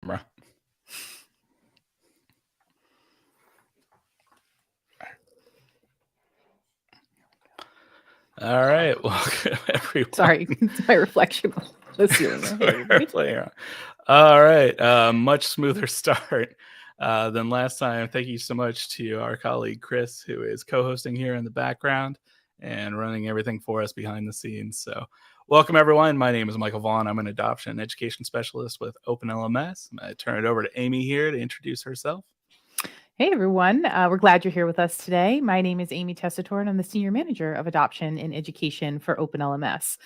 Camera. All right, welcome everyone. Sorry, it's my reflection on the ceiling. All right, much smoother start than last time. Thank you so much to our colleague Chris, who is co-hosting here in the background and running everything for us behind the scenes. So welcome everyone. My name is Michael Vaughn. I'm an adoption and education specialist with Open LMS. I'm going to turn it over to Amy here to introduce herself. Hey everyone, we're glad you're here with us today. My name is Amy Tessitore, and I'm the Senior Manager of Adoption and Education for Open LMS.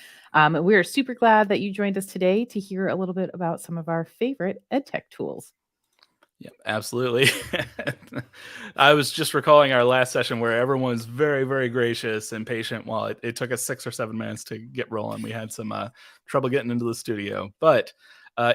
We are super glad that you joined us today to hear a little bit about some of our favorite EdTech tools. Yeah, absolutely. I was just recalling our last session where everyone was very, very gracious and patient while it took us 6 or 7 minutes to get rolling. We had some trouble getting into the studio, but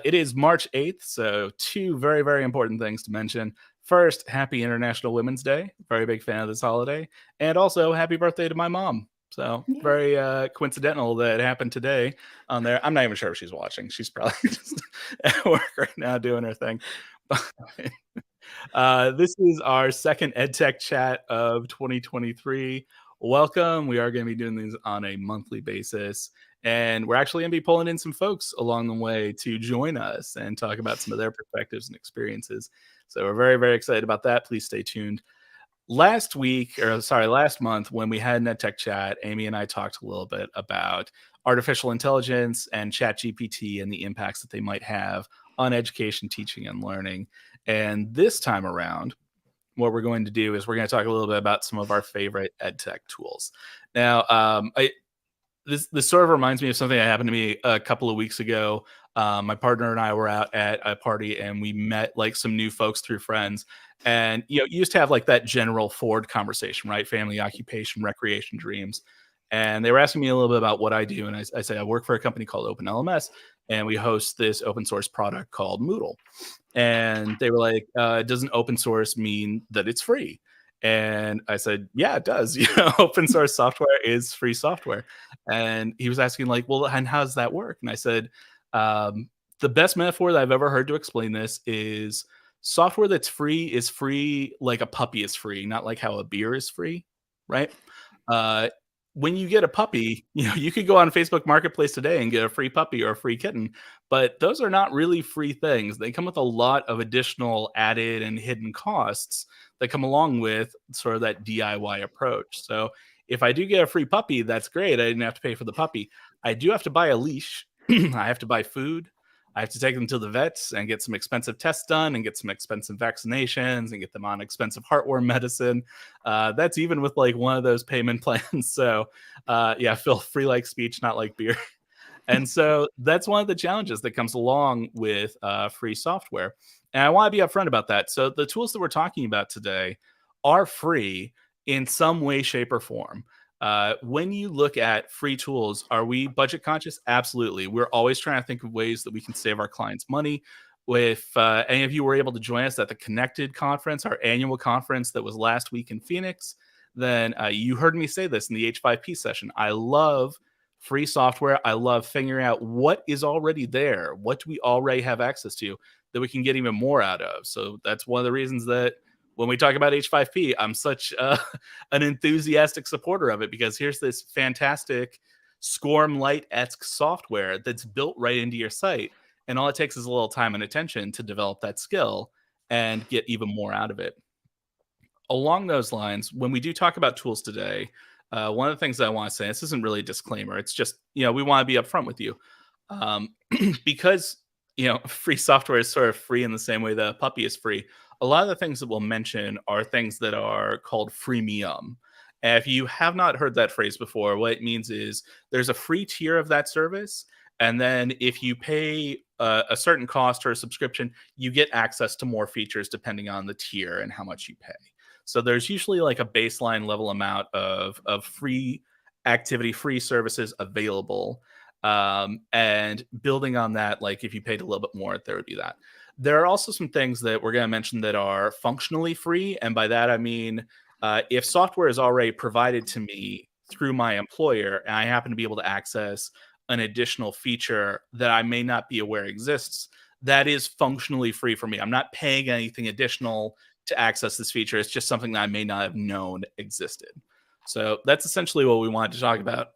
it is March 8th, so 2 very, very important things to mention. First, happy International Women's Day. Very big fan of this holiday. And also, happy birthday to my mom. So very coincidental that it happened today on there. I'm not even sure if she's watching. She's probably just at work right now doing her thing. This is our second EdTech chat of 2023. Welcome. We are going to be doing these on a monthly basis. And we're actually going to be pulling in some folks along the way to join us and talk about some of their perspectives and experiences. So we're very, very excited about that. Please stay tuned. Last month, when we had an EdTech chat, Amy and I talked a little bit about artificial intelligence and ChatGPT and the impacts that they might have on education, teaching, and learning. And this time around, what we're going to do is we're going to talk a little bit about some of our favorite EdTech tools. Now, this sort of reminds me of something that happened to me a couple of weeks ago. My partner and I were out at a party and we met like some new folks through friends. And, you used to have like that general Ford conversation, right? Family, occupation, recreation, dreams. And they were asking me a little bit about what I do. And I say, I work for a company called Open LMS, and we host this open source product called Moodle. And they were like, doesn't open source mean that it's free? And I said, yeah, it does. Open source software is free software. And he was asking like, well, and how does that work? And I said, the best metaphor that I've ever heard to explain this is software that's free is free like a puppy is free, not like how a beer is free, right? When you get a puppy, you could go on Facebook Marketplace today and get a free puppy or a free kitten, but those are not really free things. They come with a lot of additional added and hidden costs that come along with sort of that DIY approach. So if I do get a free puppy, that's great. I didn't have to pay for the puppy. I do have to buy a leash. I have to buy food. I have to take them to the vets and get some expensive tests done and get some expensive vaccinations and get them on expensive heartworm medicine. That's even with like one of those payment plans. So yeah, feel free like speech, not like beer. And so that's one of the challenges that comes along with free software. And I want to be upfront about that. So the tools that we're talking about today are free in some way, shape, or form. When you look at free tools, are we budget conscious? Absolutely. We're always trying to think of ways that we can save our clients money. If any of you were able to join us at the Connected conference, our annual conference that was last week in Phoenix, then you heard me say this in the H5P session. I love free software. I love figuring out what is already there. What do we already have access to that we can get even more out of? So that's one of the reasons that when we talk about H5P, I'm such an enthusiastic supporter of it, because here's this fantastic SCORM Lite-esque software that's built right into your site. And all it takes is a little time and attention to develop that skill and get even more out of it. Along those lines, when we do talk about tools today, one of the things that I want to say, this isn't really a disclaimer. It's just, we want to be upfront with you. Because, free software is sort of free in the same way that a puppy is free. A lot of the things that we'll mention are things that are called freemium. And if you have not heard that phrase before, what it means is there's a free tier of that service. And then if you pay a certain cost or a subscription, you get access to more features depending on the tier and how much you pay. So there's usually like a baseline level amount of free activity, free services available. And building on that, like if you paid a little bit more, there would be that. There are also some things that we're going to mention that are functionally free. And by that, I mean, if software is already provided to me through my employer and I happen to be able to access an additional feature that I may not be aware exists, that is functionally free for me. I'm not paying anything additional to access this feature. It's just something that I may not have known existed. So that's essentially what we wanted to talk about.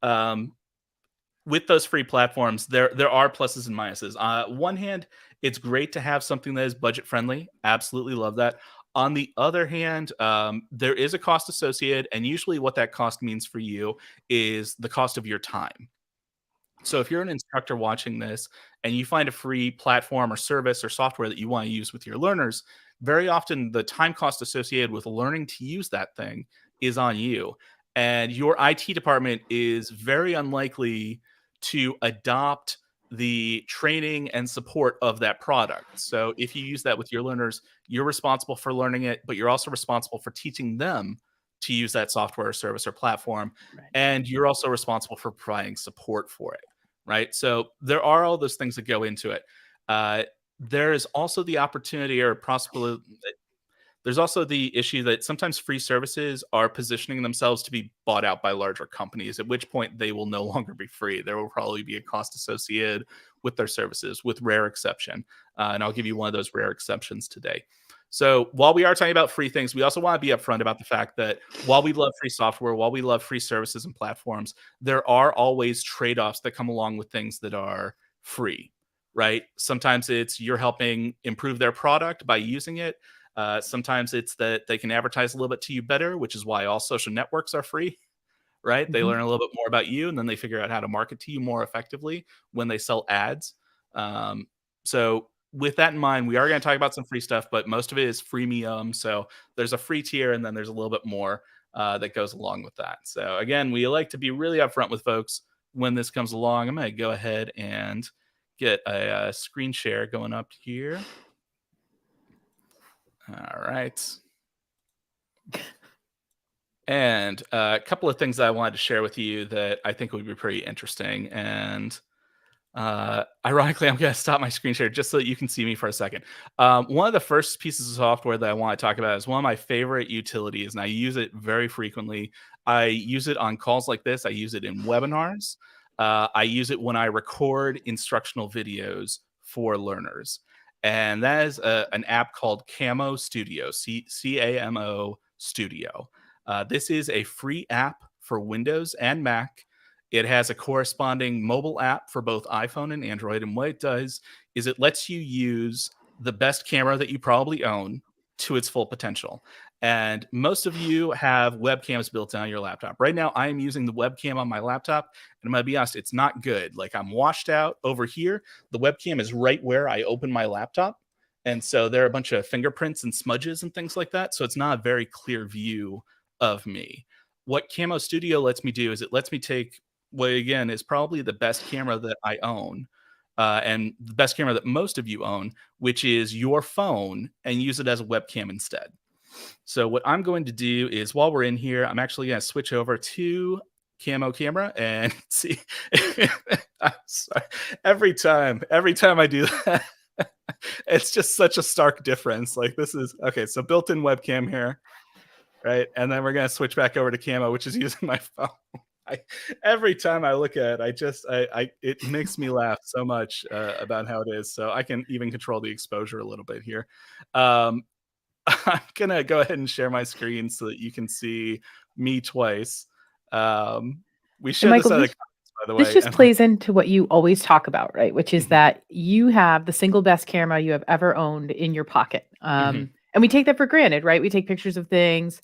um, with those free platforms, there are pluses and minuses. One hand, it's great to have something that is budget friendly. Absolutely love that. On the other hand, there is a cost associated, and usually what that cost means for you is the cost of your time. So if you're an instructor watching this and you find a free platform or service or software that you want to use with your learners, very often the time cost associated with learning to use that thing is on you. And your IT department is very unlikely to adopt the training and support of that product. So if you use that with your learners, you're responsible for learning it, but you're also responsible for teaching them to use that software or service or platform. Right. And you're also responsible for providing support for it, right? So there are all those things that go into it. There is also the opportunity or possibility. There's also the issue that sometimes free services are positioning themselves to be bought out by larger companies, at which point they will no longer be free. There will probably be a cost associated with their services, with rare exception. And I'll give you one of those rare exceptions today. So while we are talking about free things, we also want to be upfront about the fact that while we love free software, while we love free services and platforms, there are always trade-offs that come along with things that are free, right? Sometimes it's you're helping improve their product by using it. Sometimes it's that they can advertise a little bit to you better, which is why all social networks are free, right? They Mhm. learn a little bit more about you, and then they figure out how to market to you more effectively when they sell ads. So with that in mind, we are going to talk about some free stuff, but most of it is freemium. So there's a free tier, and then there's a little bit more that goes along with that. So again, we like to be really upfront with folks when this comes along. I'm going to go ahead and get a screen share going up here. All right. And a couple of things that I wanted to share with you that I think would be pretty interesting. And ironically, I'm going to stop my screen share just so that you can see me for a second. One of the first pieces of software that I want to talk about is one of my favorite utilities, and I use it very frequently. I use it on calls like this. I use it in webinars. I use it when I record instructional videos for learners. And that is an app called Camo Studio, Camo Studio. This is a free app for Windows and Mac. It has a corresponding mobile app for both iPhone and Android. And what it does is it lets you use the best camera that you probably own to its full potential. And most of you have webcams built on your laptop. Right now, I am using the webcam on my laptop. And I'm going to be honest, it's not good. Like I'm washed out over here. The webcam is right where I open my laptop. And so there are a bunch of fingerprints and smudges and things like that. So it's not a very clear view of me. What Camo Studio lets me do is it lets me take what, again, is probably the best camera that I own, and the best camera that most of you own, which is your phone, and use it as a webcam instead. So what I'm going to do is while we're in here, I'm actually going to switch over to Camo camera and see. I'm sorry. Every time I do that, it's just such a stark difference. Like this is okay. So built-in webcam here, right? And then we're going to switch back over to Camo, which is using my phone. Every time I look at it, it makes me laugh so much about how it is. So I can even control the exposure a little bit here. I'm gonna go ahead and share my screen so that you can see me twice. We And shared this Michael, out of the this comments, by the this way. just plays into what you always talk about, right? Which is Mhm, that you have the single best camera you have ever owned in your pocket. mhm. And we take that for granted, right? We take pictures of things,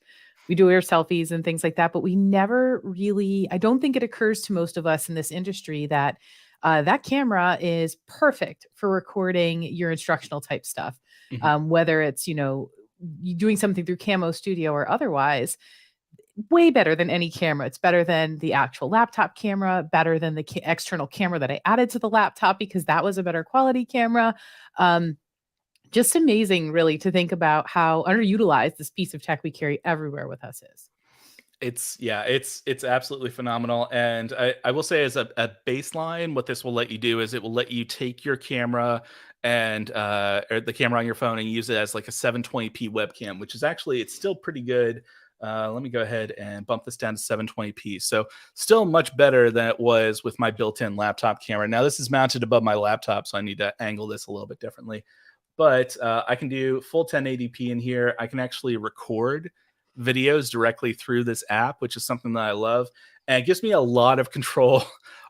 we do our selfies and things like that, but we never really, I don't think it occurs to most of us in this industry that that camera is perfect for recording your instructional type stuff. Mhm. Whether it's, you doing something through Camo Studio or otherwise, way better than any camera. It's better than the actual laptop camera, better than the external camera that I added to the laptop because that was a better quality camera. Um, just amazing, really, to think about how underutilized this piece of tech we carry everywhere with us is. It's absolutely phenomenal. And I will say as a baseline, what this will let you do is it will let you take your camera and or the camera on your phone and use it as like a 720p webcam, which is actually it's still pretty good. Let me go ahead and bump this down to 720p. So still much better than it was with my built-in laptop camera. Now this is mounted above my laptop, so I need to angle this a little bit differently. But I can do full 1080p in here. I can actually record videos directly through this app, which is something that I love. And it gives me a lot of control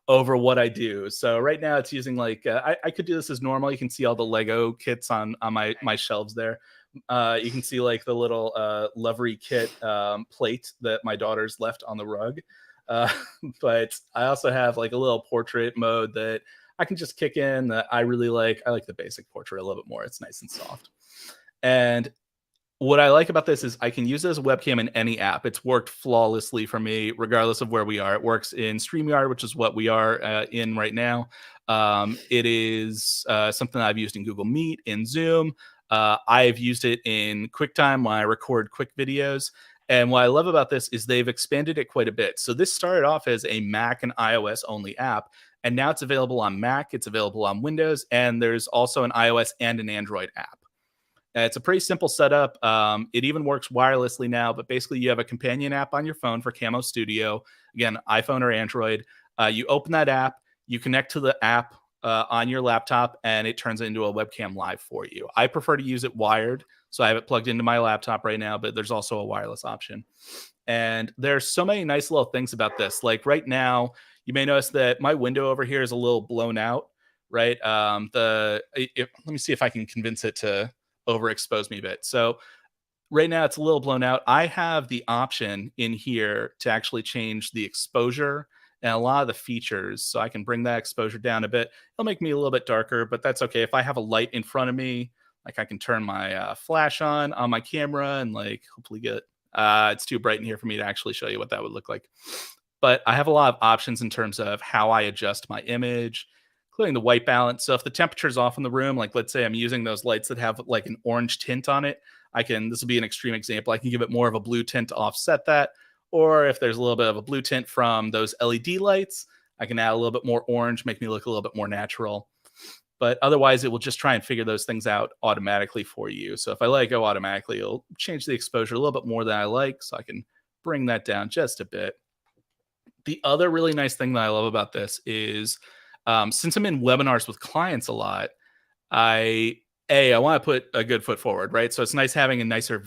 over what I do. So right now it's using like, I could do this as normal. You can see all the Lego kits on my shelves there. You can see like the little Lovery kit plate that my daughter's left on the rug. Uh, but I also have like a little portrait mode that I can just kick in that I really like. I like the basic portrait a little bit more. It's nice and soft. And what I like about this is I can use it as a webcam in any app. It's worked flawlessly for me, regardless of where we are. It works in StreamYard, which is what we are in right now. It is something that I've used in Google Meet, in Zoom. I've used it in QuickTime when I record quick videos. And what I love about this is they've expanded it quite a bit. So this started off as a Mac and iOS only app, and now it's available on Mac, it's available on Windows, and there's also an iOS and an Android app. It's a pretty simple setup. It even works wirelessly now, but basically you have a companion app on your phone for Camo Studio. Again, iPhone or Android. You open that app, you connect to the app on your laptop, and it turns it into a webcam live for you. I prefer to use it wired, so I have it plugged into my laptop right now, but there's also a wireless option. And there's so many nice little things about this. Like right now, you may notice that my window over here is a little blown out, right? Let me see if I can convince it to overexpose me a bit. So right now it's a little blown out. I have the option in here to actually change the exposure and a lot of the features. So I can bring that exposure down a bit. It'll make me a little bit darker, but that's okay. If I have a light in front of me, like I can turn my flash on my camera and like hopefully get, it's too bright in here for me to actually show you what that would look like. But I have a lot of options in terms of how I adjust my image, including the white balance. So if the temperature's off in the room, like let's say I'm using those lights that have like an orange tint on it, this will be an extreme example. I can give it more of a blue tint to offset that. Or if there's a little bit of a blue tint from those LED lights, I can add a little bit more orange, make me look a little bit more natural. But otherwise, it will just try and figure those things out automatically for you. So if I let it go automatically, it'll change the exposure a little bit more than I like. So I can bring that down just a bit. The other really nice thing that I love about this is since I'm in webinars with clients a lot, I want to put a good foot forward, right? So it's nice having a nicer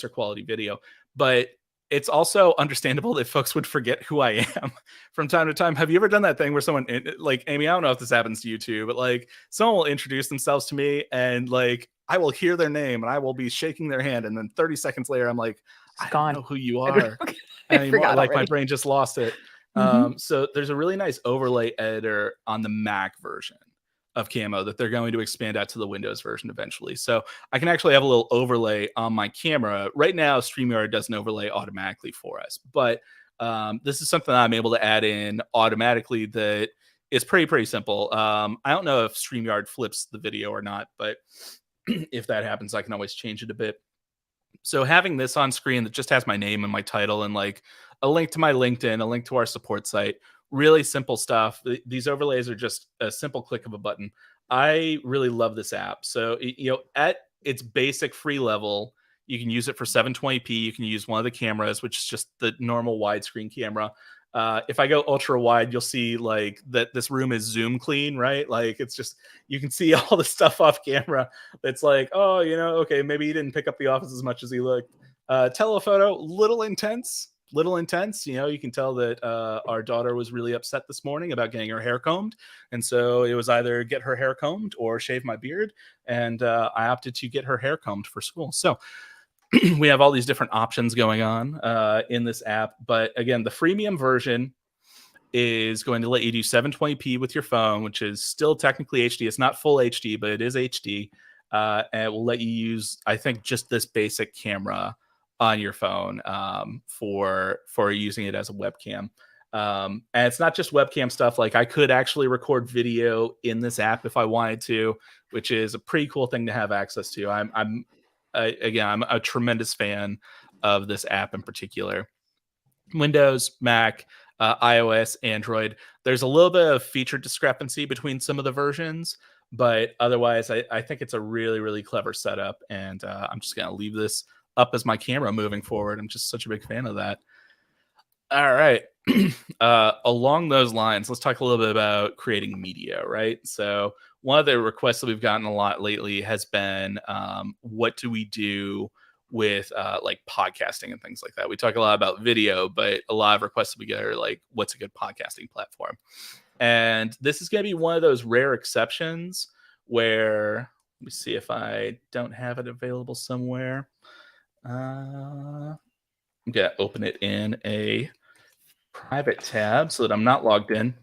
quality video, but it's also understandable that folks would forget who I am from time to time. Have you ever done that thing where someone, like Amy, I don't know if this happens to you too, but like someone will introduce themselves to me and like I will hear their name and I will be shaking their hand. And then 30 seconds later, I'm like, I don't know who you are anymore. Like my brain just lost it. So there's a really nice overlay editor on the Mac version of Camo that they're going to expand out to the Windows version eventually. So I can actually have a little overlay on my camera. Right now, StreamYard doesn't overlay automatically for us, but this is something I'm able to add in automatically that is pretty simple. I don't know if StreamYard flips the video or not, but if that happens, I can always change it a bit. So having this on screen that just has my name and my title and like a link to my LinkedIn, a link to our support site, really simple stuff. These overlays are just a simple click of a button. I really love this app. So, at its basic free level, you can use it for 720p. You can use one of the cameras, which is just the normal widescreen camera. If I go ultra wide, you'll see like that this room is zoom clean, right? Like it's just, you can see all the stuff off camera. It's like, oh, okay, maybe he didn't pick up the office as much as he looked. Telephoto, little intense. You can tell that our daughter was really upset this morning about getting her hair combed. And so it was either get her hair combed or shave my beard. And I opted to get her hair combed for school. So we have all these different options going on in this app. But again, the freemium version is going to let you do 720p with your phone, which is still technically HD. It's not full HD, but it is HD. And it will let you use, I think, just this basic camera on your phone for using it as a webcam. And it's not just webcam stuff. Like I could actually record video in this app if I wanted to, which is a pretty cool thing to have access to. I'm a tremendous fan of this app in particular. Windows, Mac, iOS, Android. There's a little bit of feature discrepancy between some of the versions, but otherwise, I think it's a really, really clever setup. And I'm just going to leave this up as my camera moving forward. I'm just such a big fan of that. All right. Along those lines, let's talk a little bit about creating media, right? So one of the requests that we've gotten a lot lately has been, what do we do with like podcasting and things like that? We talk a lot about video, but a lot of requests that we get are like, what's a good podcasting platform? And this is going to be one of those rare exceptions where, let me see if I don't have it available somewhere. I'm going to open it in a private tab so that I'm not logged in.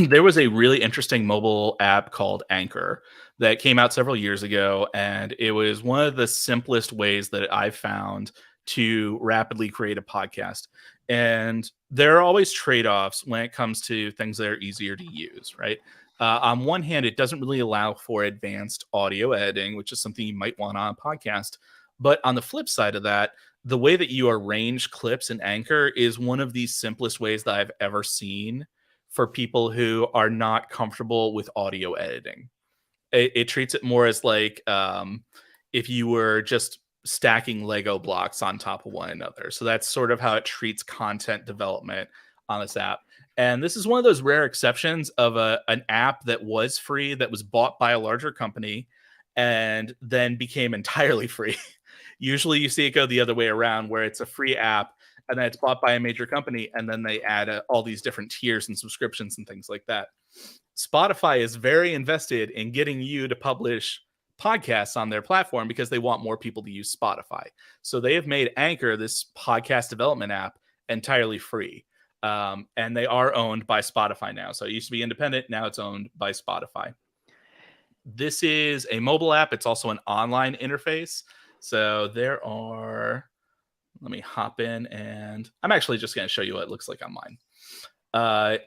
There was a really interesting mobile app called Anchor that came out several years ago, and it was one of the simplest ways that I've found to rapidly create a podcast. And there are always trade-offs when it comes to things that are easier to use, right? On one hand, it doesn't really allow for advanced audio editing, which is something you might want on a podcast. But on the flip side of that, the way that you arrange clips in Anchor is one of the simplest ways that I've ever seen for people who are not comfortable with audio editing. It treats it more as like if you were just stacking Lego blocks on top of one another. So that's sort of how it treats content development on this app. And this is one of those rare exceptions of an app that was free, that was bought by a larger company, and then became entirely free. Usually you see it go the other way around, where it's a free app and then it's bought by a major company, and then they add all these different tiers and subscriptions and things like that. Spotify is very invested in getting you to publish podcasts on their platform because they want more people to use Spotify. So they have made Anchor, this podcast development app, entirely free. And they are owned by Spotify now. So it used to be independent. Now it's owned by Spotify. This is a mobile app. It's also an online interface. So there are, let me hop in, and I'm actually just going to show you what it looks like on mine.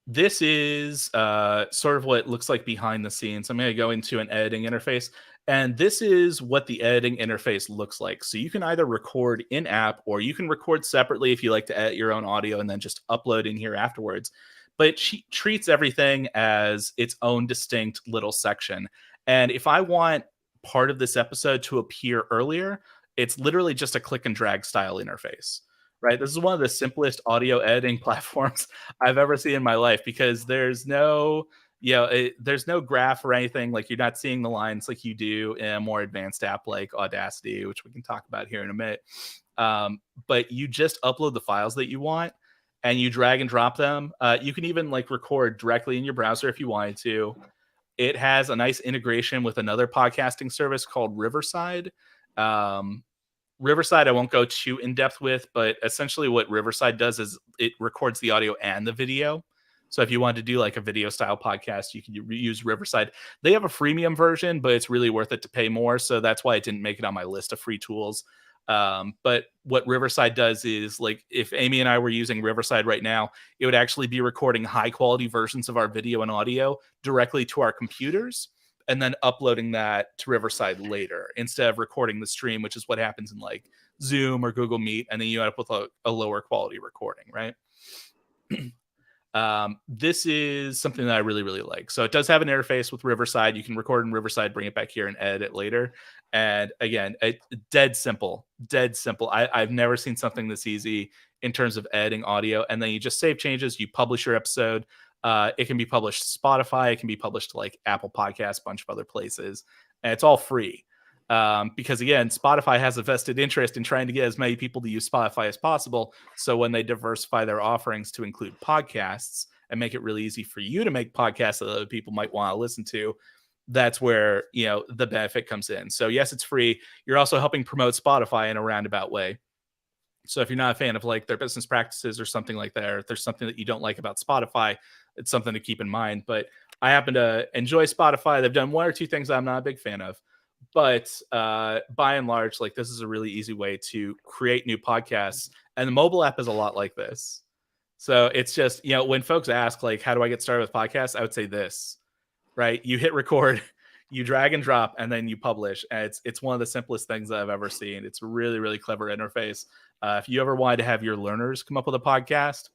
This is sort of what it looks like behind the scenes. I'm going to go into an editing interface, and this is what the editing interface looks like. So you can either record in-app, or you can record separately if you like to edit your own audio and then just upload in here afterwards. But she treats everything as its own distinct little section. And if I want part of this episode to appear earlier, it's literally just a click and drag style interface, right? This is one of the simplest audio editing platforms I've ever seen in my life, because there's no, there's no graph or anything. Like, you're not seeing the lines like you do in a more advanced app like Audacity, which we can talk about here in a minute. But you just upload the files that you want and you drag and drop them. You can even like record directly in your browser if you wanted to. It has a nice integration with another podcasting service called Riverside. Riverside I won't go too in depth with, but essentially what Riverside does is it records the audio and the video. So if you wanted to do like a video style podcast, you can use Riverside. They have a freemium version, but it's really worth it to pay more. So that's why it didn't make it on my list of free tools. But what Riverside does is, like, if Amy and I were using Riverside right now, it would actually be recording high quality versions of our video and audio directly to our computers and then uploading that to Riverside later, instead of recording the stream, which is what happens in like Zoom or Google Meet. And then you end up with a lower quality recording, right? This is something that I really, really like. So it does have an interface with Riverside. You can record in Riverside, bring it back here and edit it later. And again, dead simple. I've never seen something this easy in terms of editing audio. And then you just save changes. You publish your episode. It can be published to Spotify. It can be published to like Apple Podcasts, a bunch of other places. And it's all free. Because again, Spotify has a vested interest in trying to get as many people to use Spotify as possible. So when they diversify their offerings to include podcasts and make it really easy for you to make podcasts that other people might want to listen to, that's where, the benefit comes in. So yes, it's free. You're also helping promote Spotify in a roundabout way. So if you're not a fan of like their business practices or something like that, or if there's something that you don't like about Spotify, it's something to keep in mind. But I happen to enjoy Spotify. They've done one or two things I'm not a big fan of. But by and large, like, this is a really easy way to create new podcasts. And the mobile app is a lot like this. So it's just, when folks ask, like, how do I get started with podcasts? I would say this, right? You hit record, you drag and drop, and then you publish. And it's one of the simplest things that I've ever seen. It's a really, really clever interface. If you ever wanted to have your learners come up with a podcast,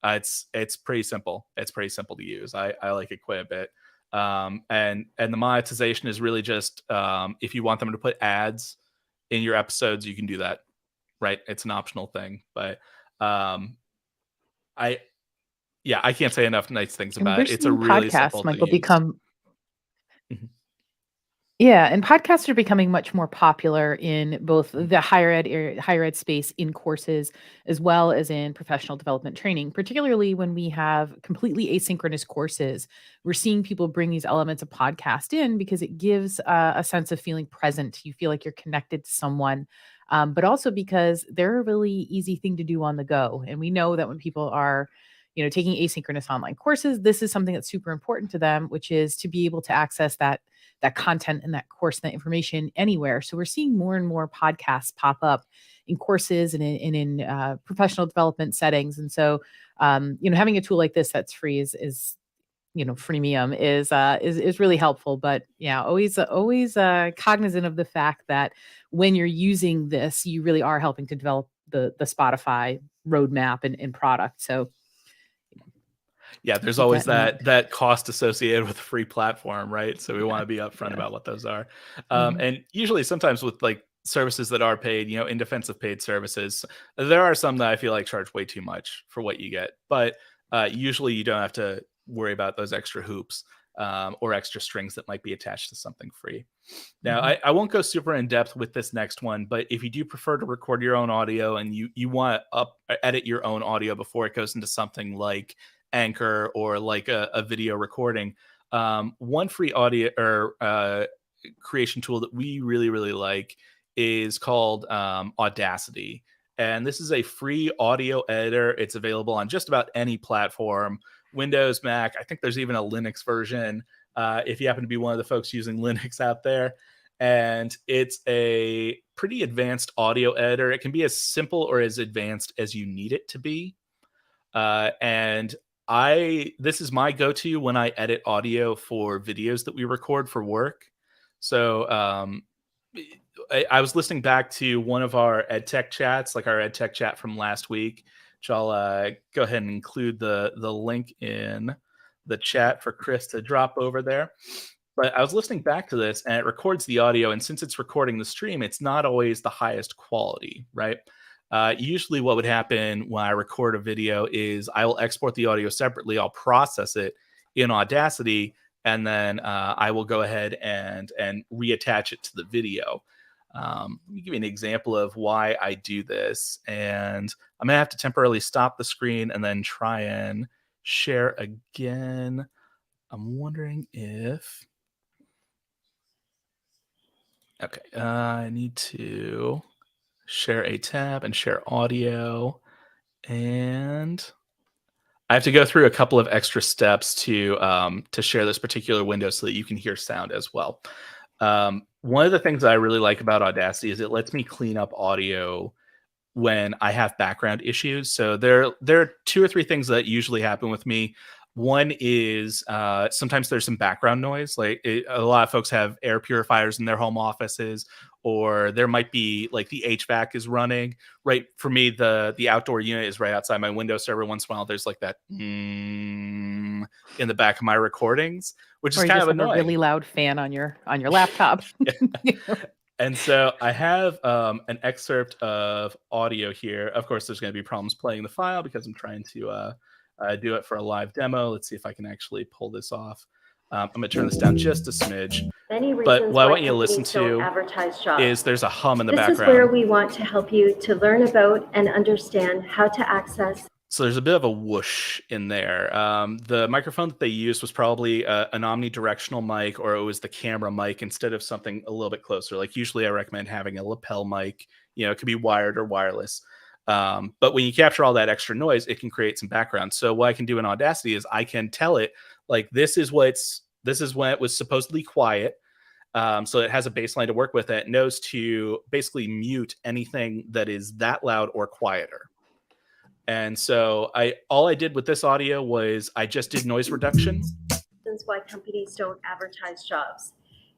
it's pretty simple. It's pretty simple to use. I like it quite a bit. And the monetization is really just if you want them to put ads in your episodes, you can do that, right? It's an optional thing, but I can't say enough nice things And about we're it. It's a seeing really podcasts, simple to Michael, use. become Yeah, and podcasts are becoming much more popular in both the higher ed space in courses as well as in professional development training, particularly when we have completely asynchronous courses. We're seeing people bring these elements of podcast in because it gives a sense of feeling present. You feel like you're connected to someone, but also because they're a really easy thing to do on the go. And we know that when people are taking asynchronous online courses, this is something that's super important to them, which is to be able to access that content and that course, that information anywhere. So we're seeing more and more podcasts pop up in courses and in professional development settings. And so, having a tool like this that's free is freemium is really helpful. But yeah, always cognizant of the fact that when you're using this, you really are helping to develop the Spotify roadmap and product. So Yeah, there's keep always that in mind. that cost associated with a free platform, right? So we want to be upfront Yeah. about what those are. Mhm. And usually, sometimes with like services that are paid, in defense of paid services, there are some that I feel like charge way too much for what you get. But usually, you don't have to worry about those extra hoops or extra strings that might be attached to something free. Now, Mhm. I won't go super in depth with this next one, but if you do prefer to record your own audio and you want to edit your own audio before it goes into something like Anchor or like a video recording, one free audio or creation tool that we really, really like is called Audacity. And this is a free audio editor. It's available on just about any platform, Windows, Mac. I think there's even a Linux version if you happen to be one of the folks using Linux out there. And it's a pretty advanced audio editor. It can be as simple or as advanced as you need it to be. And this is my go-to when I edit audio for videos that we record for work. So I was listening back to one of our EdTech chats, like our EdTech chat from last week, which I'll go ahead and include the link in the chat for Chris to drop over there. But I was listening back to this and it records the audio. And since it's recording the stream, it's not always the highest quality, right? Usually, what would happen when I record a video is I will export the audio separately. I'll process it in Audacity, and then I will go ahead and reattach it to the video. Let me give you an example of why I do this. And I'm going to have to temporarily stop the screen and then try and share again. I'm wondering if... Okay, I need to share a tab and share audio. And I have to go through a couple of extra steps to share this particular window so that you can hear sound as well. One of the things that I really like about Audacity is it lets me clean up audio when I have background issues. So there are two or three things that usually happen with me. One is sometimes there's some background noise. Like a lot of folks have air purifiers in their home offices, or there might be like the HVAC is running. Right, for me, the outdoor unit is right outside my window. So every once in a while, there's like that in the back of my recordings, which is Or you kind just of have a annoying. really loud fan on your laptop. Yeah. And so I have an excerpt of audio here. Of course, there's going to be problems playing the file because I'm trying to do it for a live demo. Let's see if I can actually pull this off. I'm going to turn this down just a smidge. Many But reasons what I why want you to listen companies don't to advertise jobs. is there's a hum in the This is where background. we want to help you to learn about and understand how to access. So there's a bit of a whoosh in there. The microphone that they used was probably an omnidirectional mic, or it was the camera mic instead of something a little bit closer. Like usually I recommend having a lapel mic. It could be wired or wireless. But when you capture all that extra noise, it can create some background. So what I can do in Audacity is I can tell it like this is when it was supposedly quiet. So it has a baseline to work with. It knows to basically mute anything that is that loud or quieter. And so all I did with this audio was I just did noise reduction. Reasons why companies don't advertise jobs.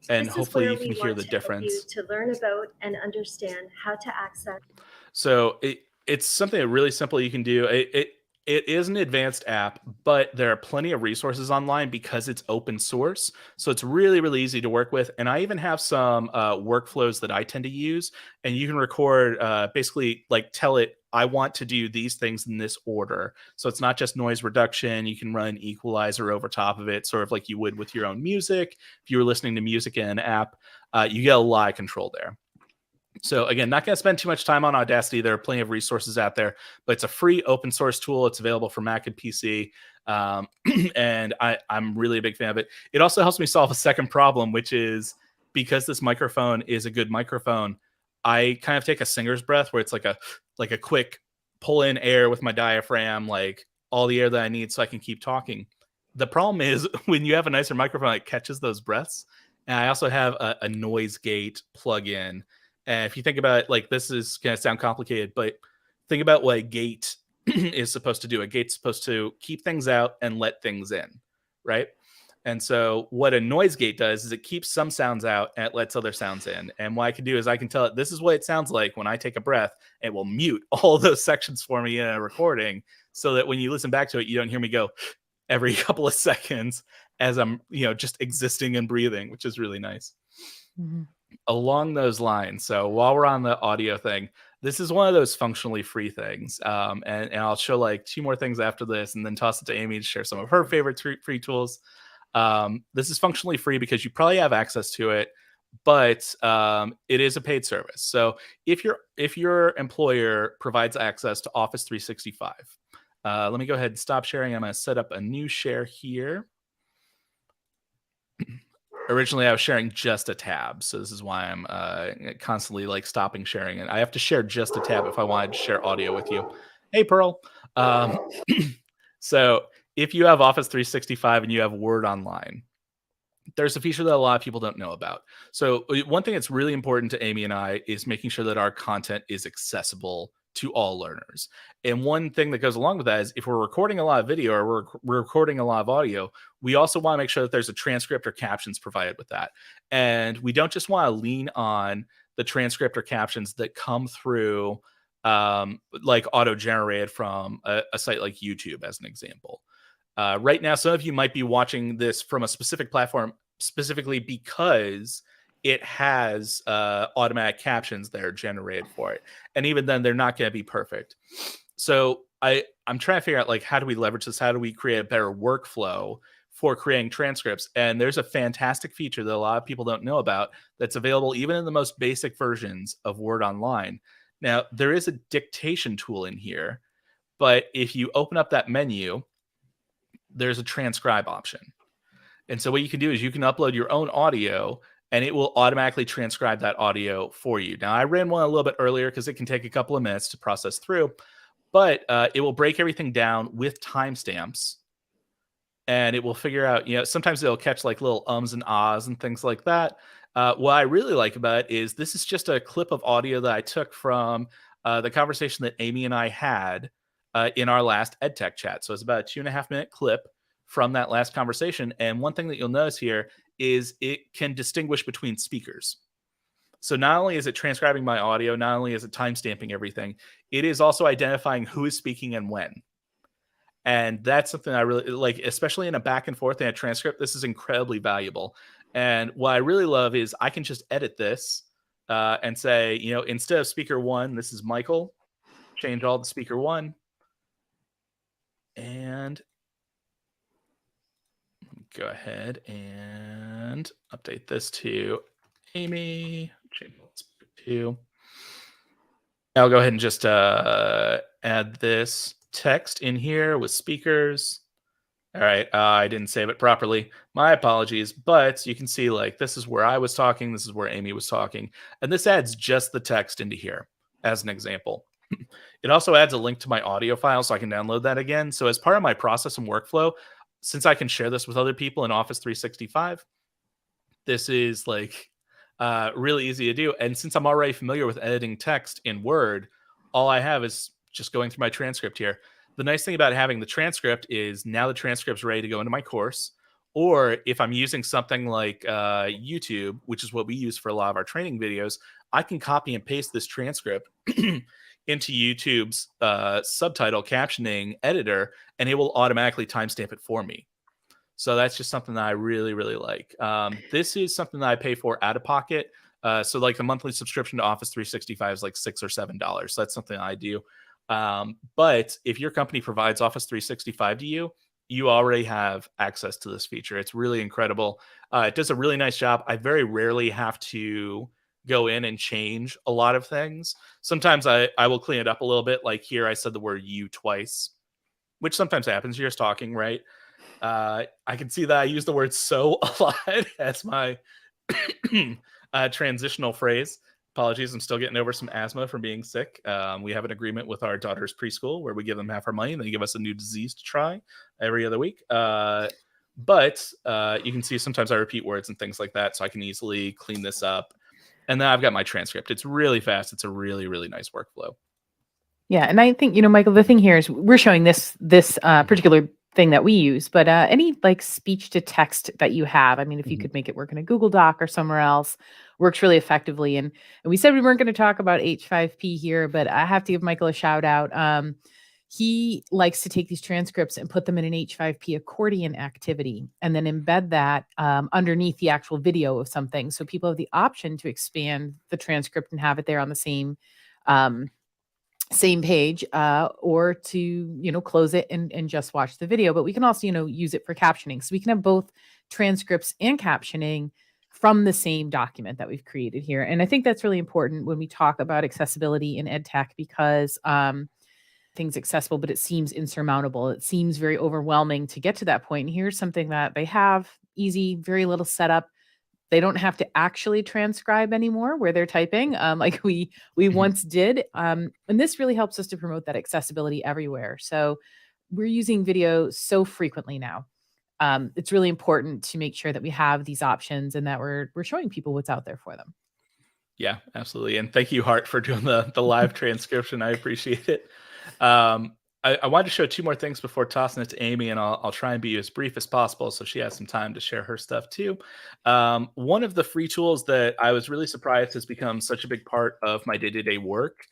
And This hopefully is you where can we hear want the to help you difference. to learn about and understand how to access. So it's something really simple you can do. It is an advanced app, but there are plenty of resources online because it's open source. So it's really, really easy to work with. And I even have some workflows that I tend to use. And you can record, basically, like tell it, I want to do these things in this order. So it's not just noise reduction. You can run equalizer over top of it, sort of like you would with your own music. If you were listening to music in an app, you get a lot of control there. So again, not going to spend too much time on Audacity. There are plenty of resources out there, but it's a free open source tool. It's available for Mac and PC. And I'm really a big fan of it. It also helps me solve a second problem, which is because this microphone is a good microphone, I kind of take a singer's breath where it's like a quick pull in air with my diaphragm, like all the air that I need so I can keep talking. The problem is when you have a nicer microphone, it catches those breaths. And I also have a noise gate plug-in. And if you think about it, like this is going to sound complicated, but think about what a gate is supposed to do. A gate's supposed to keep things out and let things in, right? And so what a noise gate does is it keeps some sounds out and it lets other sounds in. And what I can do is I can tell it, this is what it sounds like when I take a breath. It will mute all those sections for me in a recording so that when you listen back to it, you don't hear me go every couple of seconds as I'm, just existing and breathing, which is really nice. Mm-hmm. Along those lines, so while we're on the audio thing, this is one of those functionally free things. And I'll show like 2 more things after this and then toss it to Amy to share some of her favorite free tools. This is functionally free because you probably have access to it, but it is a paid service. So if your employer provides access to Office 365, let me go ahead and stop sharing. I'm going to set up a new share here. Originally, I was sharing just a tab, so this is why I'm constantly like stopping sharing it. I have to share just a tab if I wanted to share audio with you. Hey, Pearl. So if you have Office 365 and you have Word Online, there's a feature that a lot of people don't know about. So one thing that's really important to Amy and I is making sure that our content is accessible to all learners. And one thing that goes along with that is if we're recording a lot of video or we're recording a lot of audio, we also want to make sure that there's a transcript or captions provided with that. And we don't just want to lean on the transcript or captions that come through like auto-generated from a site like YouTube, as an example. Right now, some of you might be watching this from a specific platform specifically because it has automatic captions that are generated for it. And even then, they're not going to be perfect. So I'm trying to figure out, like, how do we leverage this? How do we create a better workflow for creating transcripts? And there's a fantastic feature that a lot of people don't know about that's available even in the most basic versions of Word Online. Now, there is a dictation tool in here, but if you open up that menu, there's a transcribe option. And so what you can do is you can upload your own audio and it will automatically transcribe that audio for you. Now, I ran one a little bit earlier because it can take a couple of minutes to process through, but it will break everything down with timestamps. And it will figure out, sometimes it'll catch like little ums and ahs and things like that. What I really like about it is this is just a clip of audio that I took from the conversation that Amy and I had in our last EdTech chat. So it's about a 2.5-minute clip from that last conversation. And one thing that you'll notice here is it can distinguish between speakers. So not only is it transcribing my audio, not only is it timestamping everything, it is also identifying who is speaking and when. And that's something I really like, especially in a back and forth and a transcript. This is incredibly valuable. And what I really love is I can just edit this and say, instead of speaker 1, this is Michael, change all to speaker 1. And go ahead and update this to Amy. Change to. I'll go ahead and just add this text in here with speakers. All right, I didn't save it properly. My apologies, but you can see like this is where I was talking, this is where Amy was talking, and this adds just the text into here as an example. It also adds a link to my audio file so I can download that again. So as part of my process and workflow, since I can share this with other people in Office 365, this is like really easy to do. And since I'm already familiar with editing text in Word, all I have is just going through my transcript here. The nice thing about having the transcript is now the transcript's ready to go into my course. Or if I'm using something like YouTube, which is what we use for a lot of our training videos, I can copy and paste this transcript into YouTube's subtitle captioning editor, and it will automatically timestamp it for me. So that's just something that I really, really like. This is something that I pay for out of pocket. So like the monthly subscription to Office 365 is like $6 or $7. So that's something I do. But if your company provides Office 365 to you, you already have access to this feature. It's really incredible. It does a really nice job. I very rarely have to go in and change a lot of things. Sometimes I will clean it up a little bit. Like here, I said the word you twice, which sometimes happens. You're just talking, right? I can see that I use the word so a lot as my transitional phrase. Apologies, I'm still getting over some asthma from being sick. We have an agreement with our daughter's preschool where we give them half our money and they give us a new disease to try every other week. But you can see sometimes I repeat words and things like that, so I can easily clean this up. And then I've got my transcript. It's really fast. It's a really, really nice workflow. Yeah, and I think, Michael, the thing here is we're showing this particular thing that we use, but any like speech to text that you have, I mean, if you could make it work in a Google Doc or somewhere else, works really effectively. And we said we weren't going to talk about H5P here, but I have to give Michael a shout out. He likes to take these transcripts and put them in an H5P accordion activity and then embed that underneath the actual video of something. So people have the option to expand the transcript and have it there on the same page, or to, close it and just watch the video. But we can also, use it for captioning. So we can have both transcripts and captioning from the same document that we've created here. And I think that's really important when we talk about accessibility in EdTech, because things accessible, but it seems insurmountable. It seems very overwhelming to get to that point. And here's something that they have easy, very little setup. They don't have to actually transcribe anymore where they're typing, like we once did. And this really helps us to promote that accessibility everywhere. So we're using video so frequently now. It's really important to make sure that we have these options and that we're showing people what's out there for them. Yeah, absolutely. And thank you, Hart, for doing the live transcription. I appreciate it. I wanted to show two more things before tossing it to Amy, and I'll try and be as brief as possible so she has some time to share her stuff too. One of the free tools that I was really surprised has become such a big part of my day-to-day work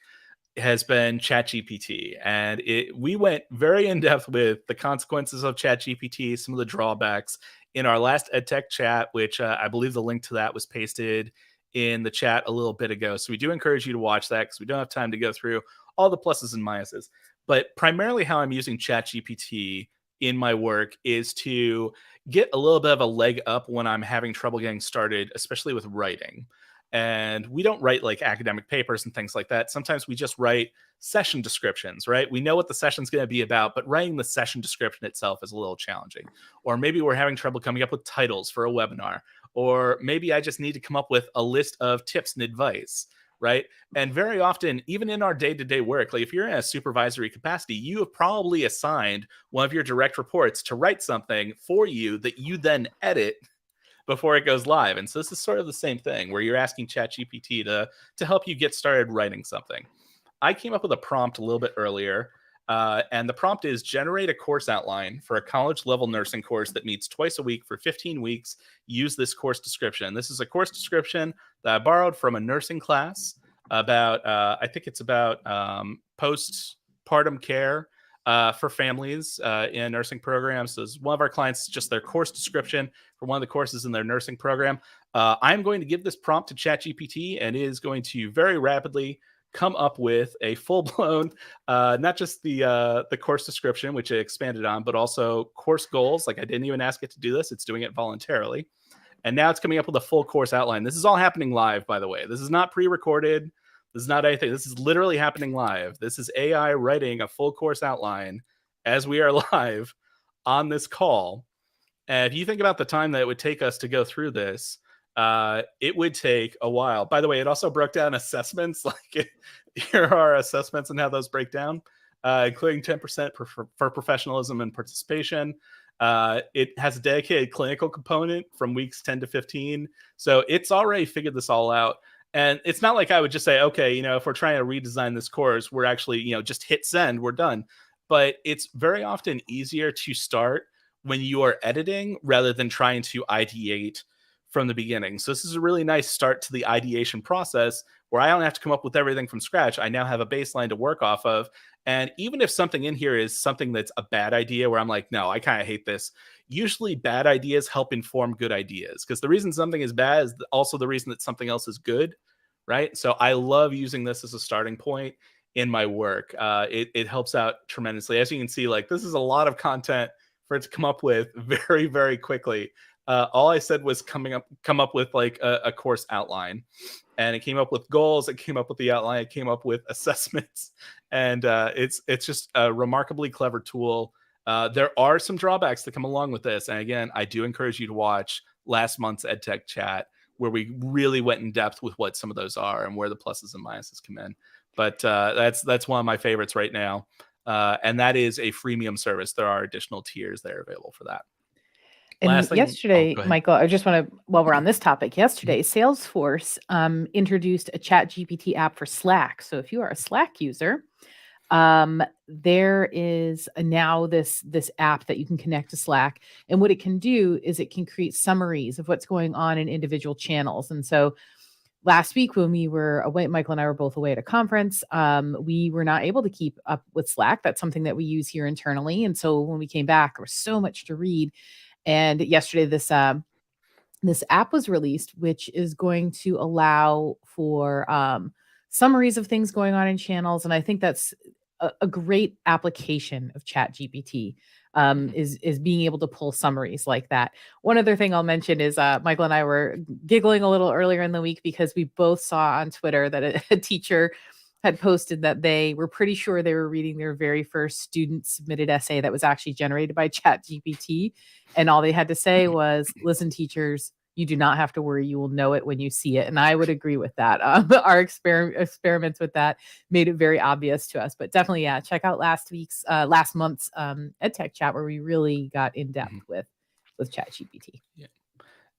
has been ChatGPT. And we went very in-depth with the consequences of ChatGPT, some of the drawbacks in our last EdTech chat, which I believe the link to that was pasted in the chat a little bit ago. So we do encourage you to watch that because we don't have time to go through all the pluses and minuses. But primarily how I'm using ChatGPT in my work is to get a little bit of a leg up when I'm having trouble getting started, especially with writing. And we don't write like academic papers and things like that. Sometimes we just write session descriptions, right? We know what the session's going to be about, but writing the session description itself is a little challenging. Or maybe we're having trouble coming up with titles for a webinar. Or maybe I just need to come up with a list of tips and advice, right? And very often, even in our day-to-day work, like if you're in a supervisory capacity, you have probably assigned one of your direct reports to write something for you that you then edit before it goes live. And so this is sort of the same thing where you're asking ChatGPT to help you get started writing something. I came up with a prompt a little bit earlier, and the prompt is generate a course outline for a college level nursing course that meets twice a week for 15 weeks. Use this course description. This is a course description that I borrowed from a nursing class about, I think it's about postpartum care for families in nursing programs. So one of our clients, just their course description for one of the courses in their nursing program. I'm going to give this prompt to ChatGPT, and it is going to very rapidly come up with a full-blown, not just the course description, which it expanded on, but also course goals. Like I didn't even ask it to do this. It's doing it voluntarily. And now it's coming up with a full course outline. This is all happening live, by the way. This is not pre-recorded. This is not anything. This is literally happening live. This is AI writing a full course outline as we are live on this call. And if you think about the time that it would take us to go through this, it would take a while. By the way, it also broke down assessments. Like here are assessments and how those break down, including 10% for professionalism and participation. It has a dedicated clinical component from weeks 10 to 15. So it's already figured this all out. And it's not like I would just say, okay, if we're trying to redesign this course, we're actually, just hit send, we're done. But it's very often easier to start when you are editing rather than trying to ideate from the beginning. So this is a really nice start to the ideation process where I don't have to come up with everything from scratch. I now have a baseline to work off of. And even if something in here is something that's a bad idea where I'm like, no, I kind of hate this. Usually bad ideas help inform good ideas, because the reason something is bad is also the reason that something else is good, right? So I love using this as a starting point in my work. It helps out tremendously. As you can see, like, this is a lot of content for it to come up with very, very quickly. All I said was come up with like a course outline, and it came up with goals. It came up with the outline. It came up with assessments, and it's just a remarkably clever tool. There are some drawbacks that come along with this, and again, I do encourage you to watch last month's EdTech chat, where we really went in depth with what some of those are and where the pluses and minuses come in. But that's one of my favorites right now, and that is a freemium service. There are additional tiers that are available for that. And yesterday, Michael, I just want to, while we're on this topic, yesterday, Salesforce introduced a ChatGPT app for Slack. So if you are a Slack user, there is now this app that you can connect to Slack. And what it can do is it can create summaries of what's going on in individual channels. And so last week when we were away, Michael and I were both away at a conference, we were not able to keep up with Slack. That's something that we use here internally. And so when we came back, there was so much to read. And yesterday, this app was released, which is going to allow for summaries of things going on in channels. And I think that's a great application of ChatGPT, is being able to pull summaries like that. One other thing I'll mention is Michael and I were giggling a little earlier in the week because we both saw on Twitter that a teacher had posted that they were pretty sure they were reading their very first student submitted essay that was actually generated by ChatGPT. And all they had to say was, listen, teachers, you do not have to worry. You will know it when you see it. And I would agree with that. Our experiments with that made it very obvious to us. But definitely, yeah, check out last month's EdTech chat where we really got in depth with ChatGPT. Yeah.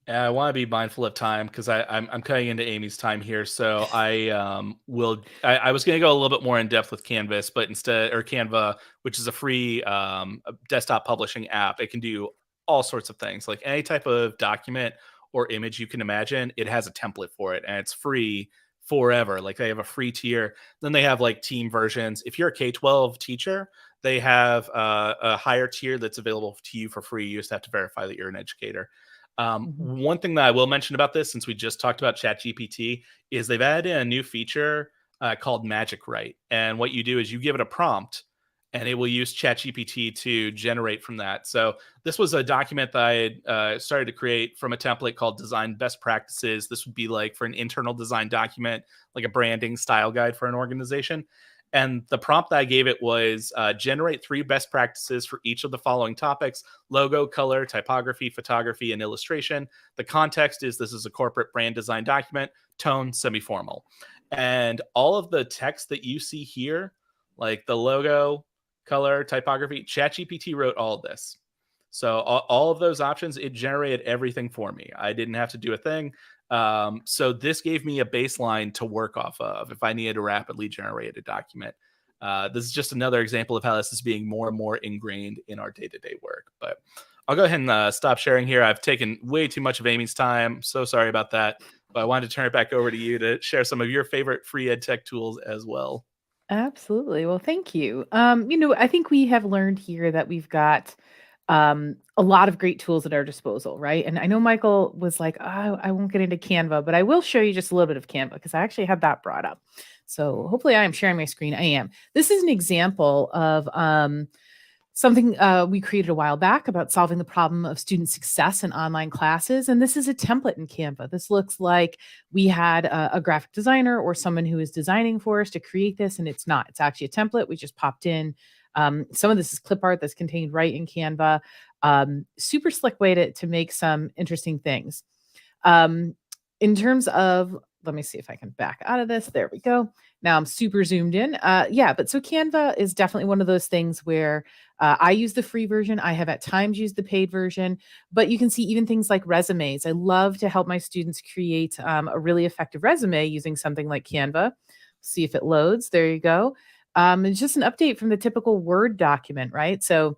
I want to be mindful of time because I'm cutting into Amy's time here. So I was going to go a little bit more in depth with Canva, which is a free desktop publishing app. It can do all sorts of things, like any type of document or image you can imagine. It has a template for it, and it's free forever. Like, they have a free tier. Then they have like team versions. If you're a K-12 teacher, they have a higher tier that's available to you for free. You just have to verify that you're an educator. One thing that I will mention about this, since we just talked about ChatGPT, is they've added in a new feature called Magic Write. And what you do is you give it a prompt, and it will use ChatGPT to generate from that. So this was a document that I had started to create from a template called Design Best Practices. This would be like for an internal design document, like a branding style guide for an organization. And the prompt that I gave it was generate 3 best practices for each of the following topics: logo, color, typography, photography, and illustration. The context is this is a corporate brand design document, tone, semi-formal. And all of the text that you see here, like the logo, color, typography, ChatGPT wrote all of this. So all of those options, it generated everything for me. I didn't have to do a thing. So this gave me a baseline to work off of if I needed to rapidly generate a document. This is just another example of how this is being more and more ingrained in our day-to-day work. But I'll go ahead and stop sharing here. I've taken way too much of Amy's time. So sorry about that. But I wanted to turn it back over to you to share some of your favorite free EdTech tools as well. Absolutely. Well, thank you. I think we have learned here that we've got a lot of great tools at our disposal, right? And I know Michael was like, oh, I won't get into Canva, but I will show you just a little bit of Canva because I actually had that brought up. So hopefully I am sharing my screen. I am. This is an example of something we created a while back about solving the problem of student success in online classes. And this is a template in Canva. This looks like we had a graphic designer or someone who is designing for us to create this, and it's not. It's actually a template. We just popped in. Some of this is clip art that's contained right in Canva. Super slick way to make some interesting things. In terms of, let me see if I can back out of this. There we go. Now I'm super zoomed in. But so Canva is definitely one of those things where I use the free version. I have at times used the paid version, but you can see even things like resumes. I love to help my students create a really effective resume using something like Canva. See if it loads. There you go. It's just an update from the typical Word document, right? So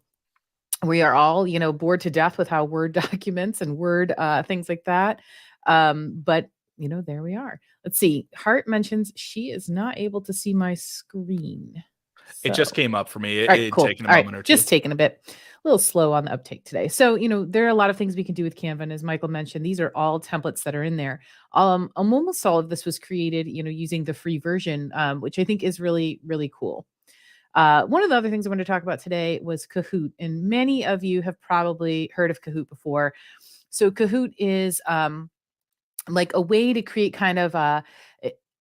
We are all, bored to death with how Word documents and Word things like that. But there we are. Let's see. Hart mentions she is not able to see my screen. It So, just came up for me. all It right, it cool. taken a All right, moment or two. just taking a little slow on the uptake today. So, there are a lot of things we can do with Canva. And as Michael mentioned, these are all templates that are in there. Almost all of this was created, using the free version, which I think is really, really cool. One of the other things I wanted to talk about today was Kahoot, and many of you have probably heard of Kahoot before. So Kahoot is like a way to create kind of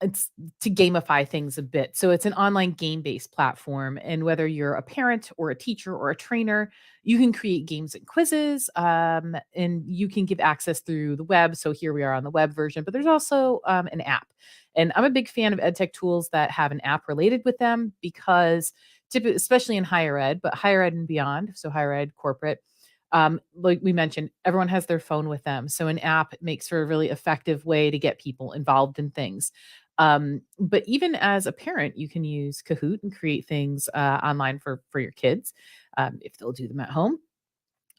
it's to gamify things a bit. So it's an online game-based platform, and whether you're a parent or a teacher or a trainer, you can create games and quizzes, and you can give access through the web. So here we are on the web version, but there's also an app. And I'm a big fan of EdTech tools that have an app related with them because typically, especially in higher ed, but higher ed and beyond, so higher ed, corporate, like we mentioned, everyone has their phone with them. So an app makes for a really effective way to get people involved in things. But even as a parent, you can use Kahoot and create things online for your kids if they'll do them at home.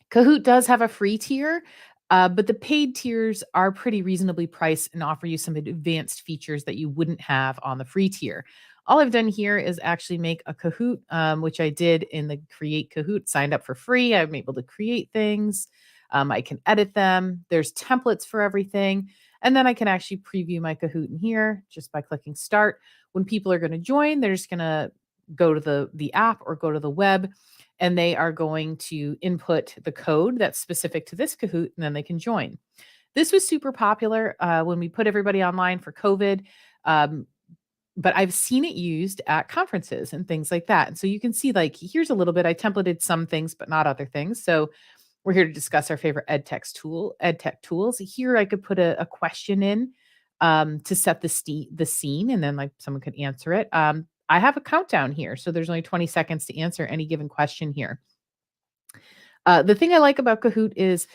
Kahoot does have a free tier, but the paid tiers are pretty reasonably priced and offer you some advanced features that you wouldn't have on the free tier. All I've done here is actually make a Kahoot, which I did in the Create Kahoot, signed up for free. I'm able to create things. I can edit them. There's templates for everything. And then I can actually preview my Kahoot in here just by clicking start. When people are going to join, they're just going to go to the app or go to the web, and they are going to input the code that's specific to this Kahoot, and then they can join. This was super popular when we put everybody online for COVID, but I've seen it used at conferences and things like that. And so you can see, like, here's a little bit. I templated some things, but not other things. So we're here to discuss our favorite EdTech tools. Here I could put a question in to set the scene, and then like someone could answer it. I have a countdown here, so there's only 20 seconds to answer any given question here. The thing I like about Kahoot is,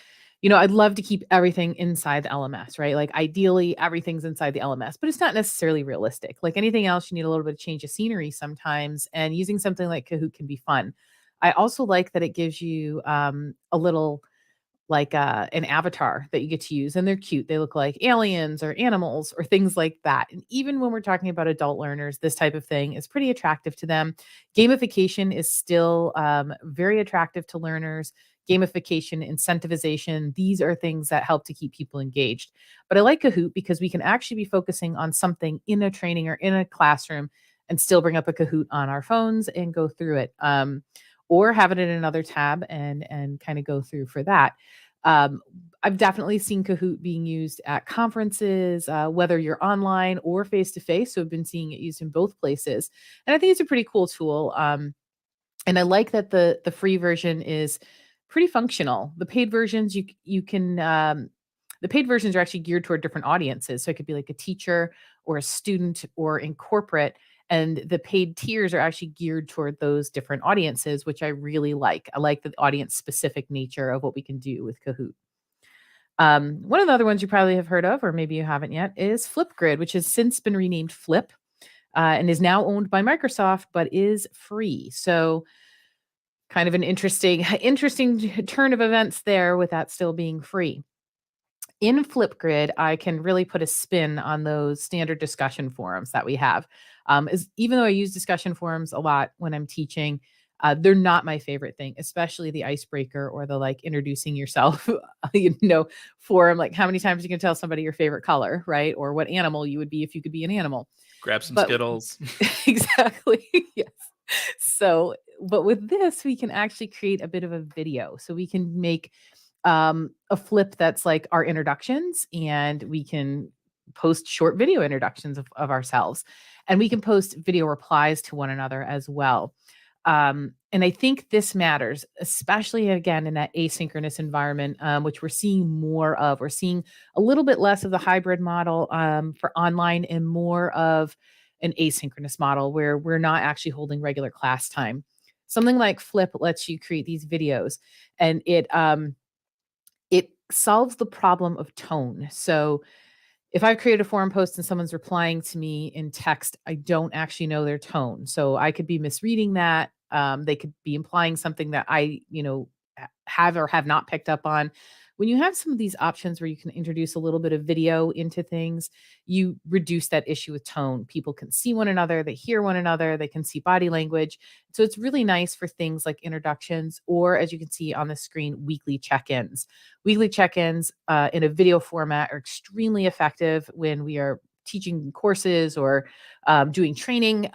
I'd love to keep everything inside the LMS, right? Like ideally, everything's inside the LMS, but it's not necessarily realistic. Like anything else, you need a little bit of change of scenery sometimes, and using something like Kahoot can be fun. I also like that it gives you a little like an avatar that you get to use, and they're cute. They look like aliens or animals or things like that. And even when we're talking about adult learners, this type of thing is pretty attractive to them. Gamification is still very attractive to learners. Gamification, incentivization, these are things that help to keep people engaged. But I like Kahoot because we can actually be focusing on something in a training or in a classroom and still bring up a Kahoot on our phones and go through it. Or have it in another tab and kind of go through for that. I've definitely seen Kahoot being used at conferences, whether you're online or face to face. So I've been seeing it used in both places, and I think it's a pretty cool tool. And I like that the free version is pretty functional. The paid versions you can the paid versions are actually geared toward different audiences. So it could be like a teacher or a student or in corporate. And the paid tiers are actually geared toward those different audiences, which I really like. I like the audience specific nature of what we can do with Kahoot. One of the other ones you probably have heard of, or maybe you haven't yet, is Flipgrid, which has since been renamed Flip and is now owned by Microsoft, but is free. So kind of an interesting turn of events there with that still being free. In Flipgrid, I can really put a spin on those standard discussion forums that we have. Even though I use discussion forums a lot when I'm teaching, they're not my favorite thing, especially the icebreaker or the like introducing yourself, forum. Like how many times you can tell somebody your favorite color, right? Or what animal you would be if you could be an animal. Grab some But Skittles. exactly. Yes. So, but with this, we can actually create a bit of a video. So we can make a flip that's like our introductions, and we can post short video introductions of ourselves, and we can post video replies to one another as well. And I think this matters, especially again in that asynchronous environment, which we're seeing more of. We're seeing a little bit less of the hybrid model for online and more of an asynchronous model where we're not actually holding regular class time. Something like Flip lets you create these videos, and it solves the problem of tone. So if I've created a forum post and someone's replying to me in text, I don't actually know their tone. So I could be misreading that. They could be implying something that I have or have not picked up on, when you have some of these options where you can introduce a little bit of video into things, you reduce that issue with tone. People can see one another, they hear one another, they can see body language. So it's really nice for things like introductions, or as you can see on the screen, weekly check-ins. Weekly check-ins in a video format are extremely effective when we are teaching courses or doing training.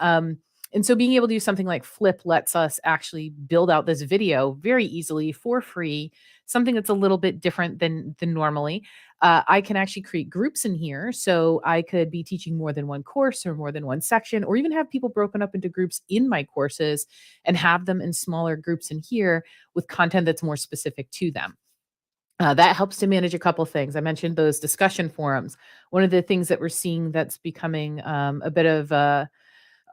And so being able to do something like Flip lets us actually build out this video very easily for free, something that's a little bit different than normally. I can actually create groups in here. So I could be teaching more than one course or more than one section, or even have people broken up into groups in my courses and have them in smaller groups in here with content that's more specific to them. That helps to manage a couple things. I mentioned those discussion forums. One of the things that we're seeing that's becoming a bit of a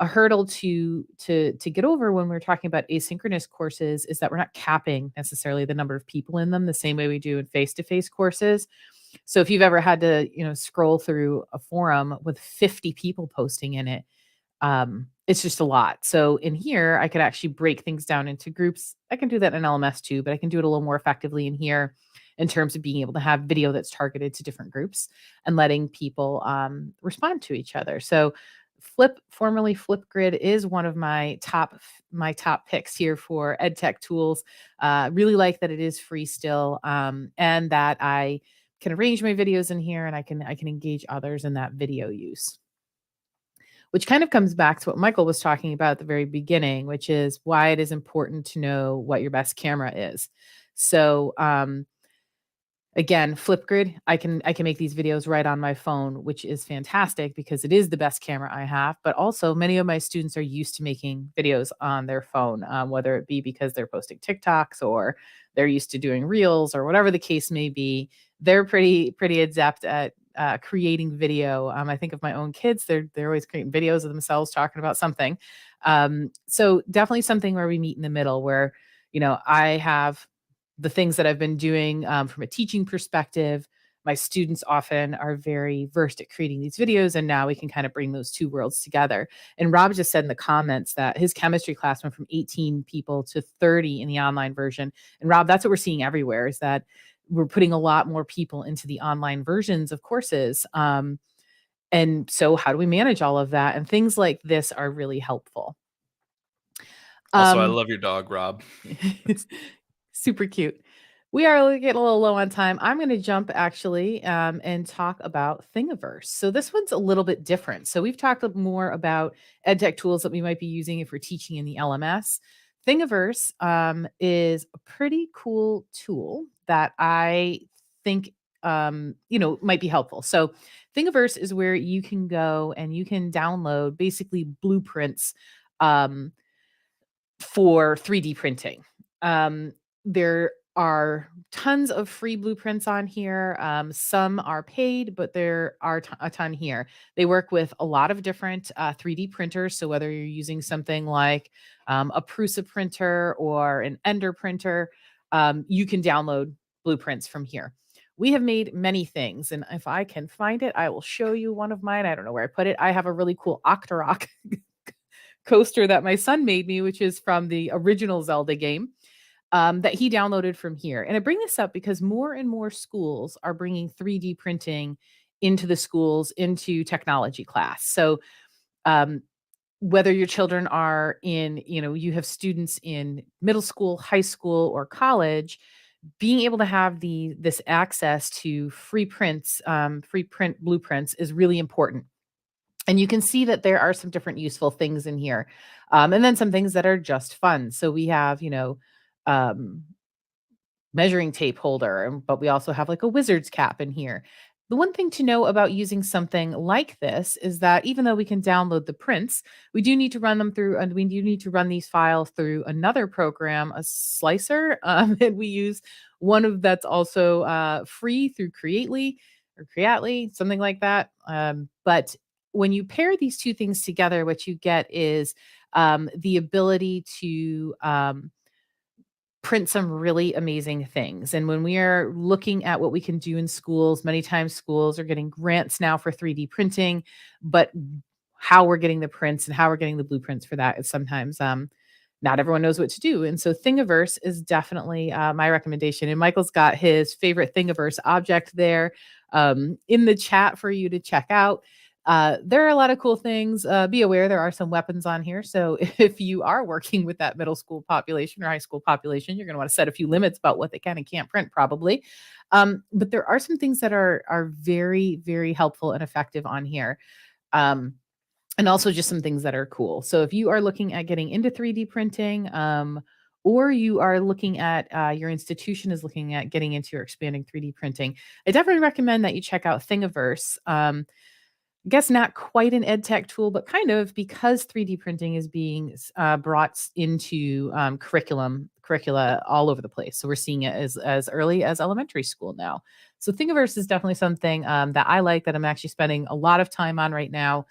hurdle to get over when we're talking about asynchronous courses is that we're not capping necessarily the number of people in them the same way we do in face-to-face courses. So if you've ever had to, scroll through a forum with 50 people posting in it, it's just a lot. So in here, I could actually break things down into groups. I can do that in LMS too, but I can do it a little more effectively in here in terms of being able to have video that's targeted to different groups and letting people respond to each other. So Flip, formerly Flipgrid, is one of my top picks here for EdTech Tools. Really like that it is free still, and that I can arrange my videos in here, and I can engage others in that video use. Which kind of comes back to what Michael was talking about at the very beginning, which is why it is important to know what your best camera is. So again, Flipgrid, I can make these videos right on my phone, which is fantastic because it is the best camera I have. But also, many of my students are used to making videos on their phone, whether it be because they're posting TikToks or they're used to doing Reels or whatever the case may be. They're pretty adept at creating video. I think of my own kids; they're always creating videos of themselves talking about something. So definitely something where we meet in the middle, where I have the things that I've been doing from a teaching perspective. My students often are very versed at creating these videos, and now we can kind of bring those two worlds together. And Rob just said in the comments that his chemistry class went from 18 people to 30 in the online version. And Rob, that's what we're seeing everywhere, is that we're putting a lot more people into the online versions of courses. And so how do we manage all of that? And things like this are really helpful. Also, I love your dog, Rob. Super cute. We are getting a little low on time. I'm going to jump actually and talk about Thingiverse. So this one's a little bit different. So we've talked more about EdTech tools that we might be using if we're teaching in the LMS. Thingiverse is a pretty cool tool that I think might be helpful. So Thingiverse is where you can go and you can download basically blueprints for 3D printing. There are tons of free blueprints on here. Some are paid, but there are a ton here. They work with a lot of different 3D printers. So whether you're using something like a Prusa printer or an Ender printer, you can download blueprints from here. We have made many things, and if I can find it, I will show you one of mine. I don't know where I put it. I have a really cool Octorok coaster that my son made me, which is from the original Zelda game. That he downloaded from here. And I bring this up because more and more schools are bringing 3D printing into the schools, into technology class. So whether your children are in, you have students in middle school, high school, or college, being able to have this access to free print blueprints is really important. And you can see that there are some different useful things in here. And then some things that are just fun. So we have, measuring tape holder, but we also have like a wizard's cap in here. The one thing to know about using something like this is that even though we can download the prints, we do need to run them through, and we do need to run these files through another program, a slicer. And we use one that's also free through Creately, something like that. But when you pair these two things together, what you get is the ability to print some really amazing things. And when we are looking at what we can do in schools, many times schools are getting grants now for 3D printing, but how we're getting the prints and how we're getting the blueprints for that is sometimes not everyone knows what to do. And so Thingiverse is definitely my recommendation. And Michael's got his favorite Thingiverse object there in the chat for you to check out. There are a lot of cool things. Be aware there are some weapons on here. So if you are working with that middle school population or high school population, you're going to want to set a few limits about what they can and can't print probably. But there are some things that are very, very helpful and effective on here. And also just some things that are cool. So if you are looking at getting into 3D printing, or you are looking at your institution is looking at getting into or expanding 3D printing, I definitely recommend that you check out Thingiverse. I guess not quite an EdTech tool, but kind of, because 3D printing is being brought into curricula all over the place. So we're seeing it as early as elementary school now. So Thingiverse is definitely something that I like, that I'm actually spending a lot of time on right now,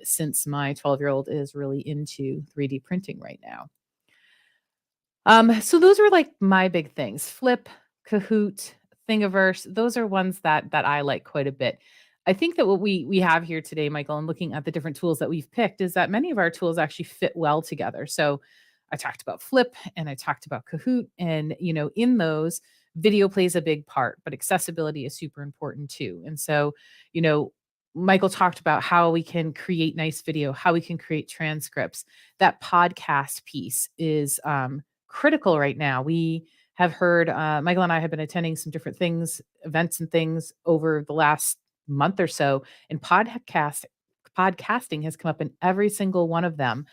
since my 12-year-old is really into 3D printing right now. So those are like my big things: Flip, Kahoot, Thingiverse. Those are ones that I like quite a bit. I think that what we have here today, Michael, and looking at the different tools that we've picked, is that many of our tools actually fit well together. So I talked about Flip and I talked about Kahoot, and in those, video plays a big part, but accessibility is super important too. And so, Michael talked about how we can create nice video, how we can create transcripts. That podcast piece is critical right now. We have heard, Michael and I have been attending some different things, events and things over the last month or so, and podcasting has come up in every single one of them.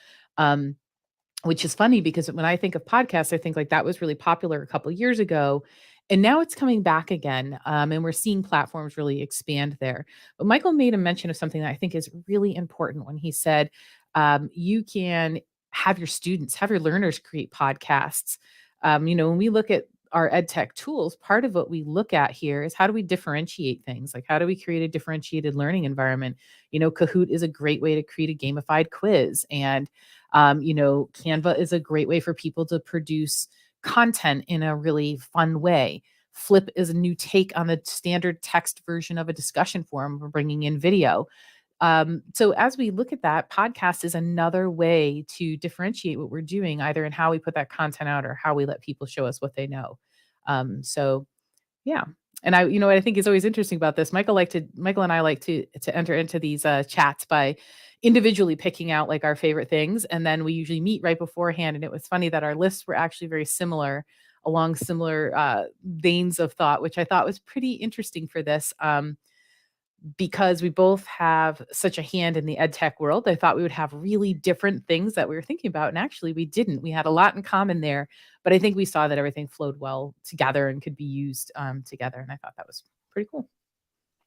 Which is funny, because when I think of podcasts, I think like that was really popular a couple of years ago, and now it's coming back again. And we're seeing platforms really expand there. But Michael made a mention of something that I think is really important when he said, you can have your students, have your learners create podcasts. When we look at our EdTech tools, part of what we look at here is, how do we differentiate things? Like, how do we create a differentiated learning environment? Kahoot is a great way to create a gamified quiz. And, Canva is a great way for people to produce content in a really fun way. Flip is a new take on the standard text version of a discussion forum. We're bringing in video. So as we look at that, podcast is another way to differentiate what we're doing, either in how we put that content out or how we let people show us what they know. So yeah. And what I think is always interesting about this, Michael and I like to enter into these chats by individually picking out like our favorite things. And then we usually meet right beforehand. And it was funny that our lists were actually very similar, along similar veins of thought, which I thought was pretty interesting for this. Because we both have such a hand in the ed tech world, I thought we would have really different things that we were thinking about. And actually we didn't. We had a lot in common there, but I think we saw that everything flowed well together and could be used together. And I thought that was pretty cool.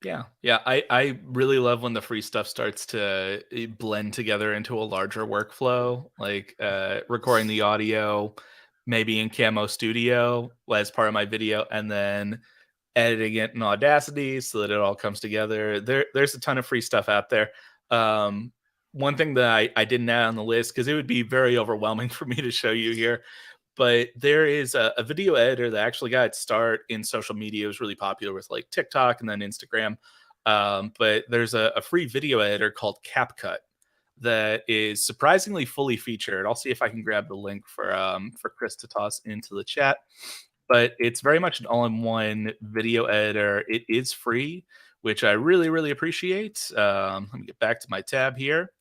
Yeah. I really love when the free stuff starts to blend together into a larger workflow, like recording the audio, maybe in Camo Studio as part of my video, and then editing it in Audacity so that it all comes together. There's a ton of free stuff out there. One thing that I didn't add on the list, because it would be very overwhelming for me to show you here, but there is a video editor that actually got its start in social media. It was really popular with like TikTok and then Instagram. But there's a free video editor called Capcut that is surprisingly fully featured. I'll see if I can grab the link for Chris to toss into the chat. But it's very much an all-in-one video editor. It is free, which I really, really appreciate. Let me get back to my tab here.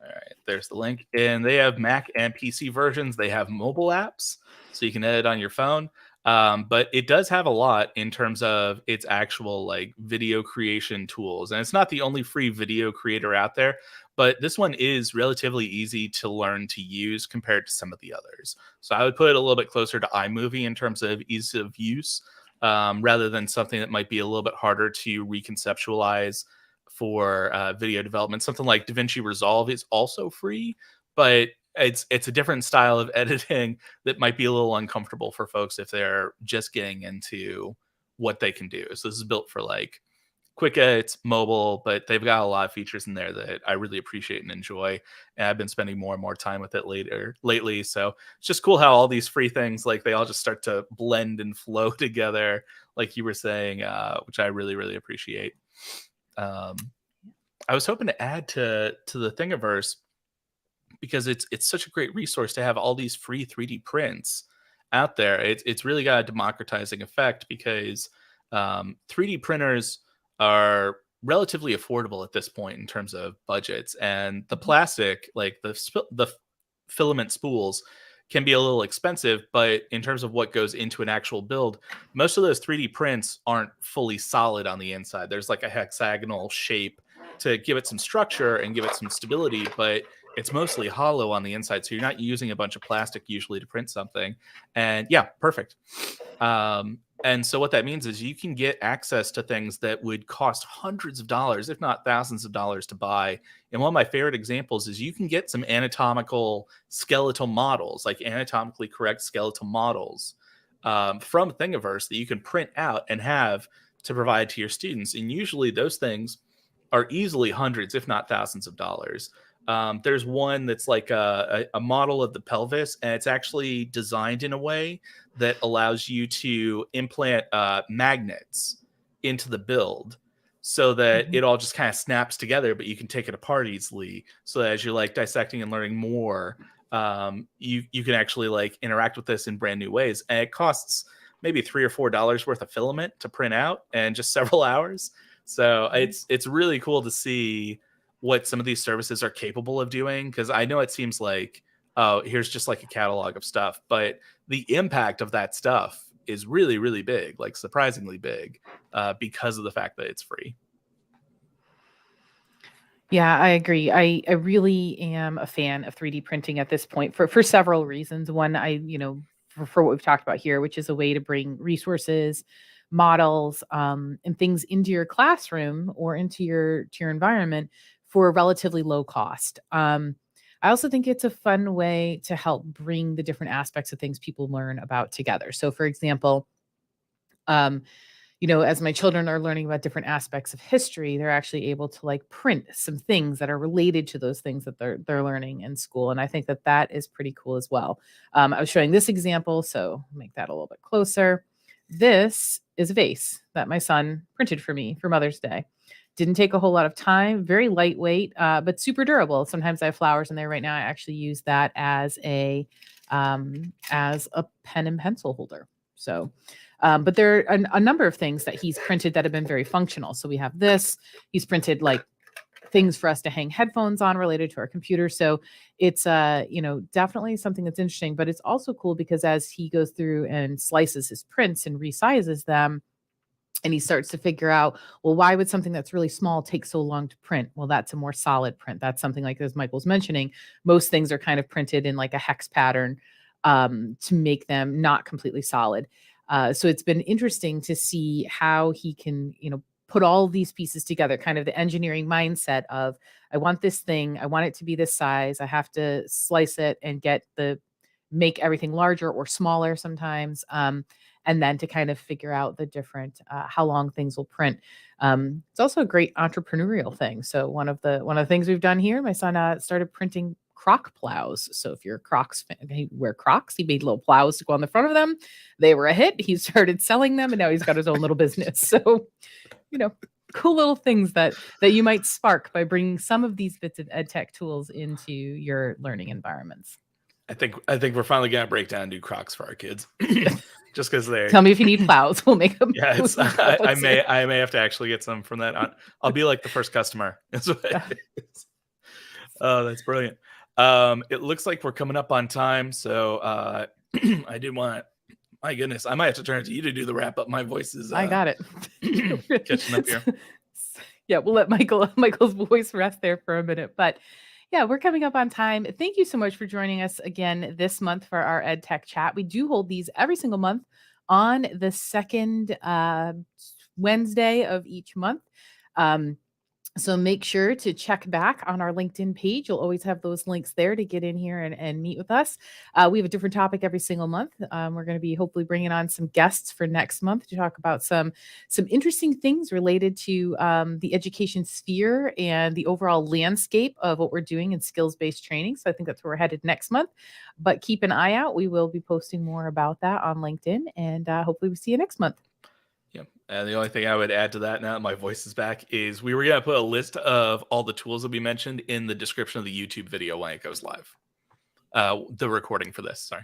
All right, there's the link. And they have Mac and PC versions. They have mobile apps, so you can edit on your phone. But it does have a lot in terms of its actual like video creation tools. And it's not the only free video creator out there, but this one is relatively easy to learn to use compared to some of the others. So I would put it a little bit closer to iMovie in terms of ease of use, rather than something that might be a little bit harder to reconceptualize for video development. Something like DaVinci Resolve is also free, but it's a different style of editing that might be a little uncomfortable for folks if they're just getting into what they can do. So this is built for like quick edits, mobile, but they've got a lot of features in there that I really appreciate and enjoy. And I've been spending more and more time with it lately. So it's just cool how all these free things, like they all just start to blend and flow together, like you were saying, which I really, really appreciate. I was hoping to add to the Thingiverse, because it's such a great resource to have all these free 3D prints out there. It's really got a democratizing effect because 3D printers are relatively affordable at this point in terms of budgets, and the plastic, like the filament spools, can be a little expensive, but in terms of what goes into an actual build, most of those 3D prints aren't fully solid on the inside. There's like a hexagonal shape to give it some structure and give it some stability, but it's mostly hollow on the inside. So you're not using a bunch of plastic usually to print something. And yeah, perfect. And so what that means is you can get access to things that would cost hundreds of dollars, if not thousands of dollars to buy. And one of my favorite examples is you can get some anatomical skeletal models, like anatomically correct skeletal models from Thingiverse that you can print out and have to provide to your students. And usually those things are easily hundreds, if not thousands of dollars. There's one that's like a model of the pelvis, and it's actually designed in a way that allows you to implant magnets into the build so that it all just kind of snaps together, but you can take it apart easily. So that as you're like dissecting and learning more, you can actually like interact with this in brand new ways. And it costs maybe $3 or $4 worth of filament to print out and just several hours. So it's really cool to see what some of these services are capable of doing, because I know it seems like, oh, here's just like a catalog of stuff, but the impact of that stuff is really, really big, like surprisingly big, because of the fact that it's free. Yeah, I agree. I really am a fan of 3D printing at this point for several reasons. One, for what we've talked about here, which is a way to bring resources, models, and things into your classroom or into your environment for a relatively low cost. I also think it's a fun way to help bring the different aspects of things people learn about together. So, for example, as my children are learning about different aspects of history, they're actually able to like print some things that are related to those things that they're learning in school. And I think that is pretty cool as well. I was showing this example, so I'll make that a little bit closer. This is a vase that my son printed for me for Mother's Day. Didn't take a whole lot of time, very lightweight, but super durable. Sometimes I have flowers in there. Right now, I actually use that as a pen and pencil holder. So, but there are a number of things that he's printed that have been very functional. So we have this. He's printed like things for us to hang headphones on related to our computer. So it's definitely something that's interesting. But it's also cool because as he goes through and slices his prints and resizes them, and he starts to figure out, well, why would something that's really small take so long to print? Well, that's a more solid print. That's something like, as Michael's mentioning, most things are kind of printed in like a hex pattern to make them not completely solid. So it's been interesting to see how he can, put all these pieces together, kind of the engineering mindset of, I want this thing, I want it to be this size. I have to slice it and make everything larger or smaller sometimes. And then to kind of figure out the different, how long things will print. It's also a great entrepreneurial thing. So one of the things we've done here, my son started printing croc plows. So if you're a Crocs fan, he wear Crocs, he made little plows to go on the front of them. They were a hit. He started selling them, and now he's got his own little business. So, cool little things that you might spark by bringing some of these bits of EdTech tools into your learning environments. I think we're finally gonna break down and do Crocs for our kids. Just because they tell me if you need plows, we'll make them. Yeah, I may have to actually get some from that. I'll be like the first customer. Oh, that's brilliant. It looks like we're coming up on time, so I did want. My goodness, I might have to turn it to you to do the wrap up. My voice is. I got it. Catching up here. Yeah, we'll let Michael's voice rest there for a minute, but. Yeah, we're coming up on time. Thank you so much for joining us again this month for our EdTech chat. We do hold these every single month on the second Wednesday of each month. So make sure to check back on our LinkedIn page. You'll always have those links there to get in here and meet with us. We have a different topic every single month. We're going to be hopefully bringing on some guests for next month to talk about some interesting things related to the education sphere and the overall landscape of what we're doing in skills-based training. So I think that's where we're headed next month. But keep an eye out. We will be posting more about that on LinkedIn, and hopefully we see you next month. Yeah. And the only thing I would add to that, now that my voice is back, is we were going to put a list of all the tools that we mentioned in the description of the YouTube video when it goes live. The recording for this, sorry.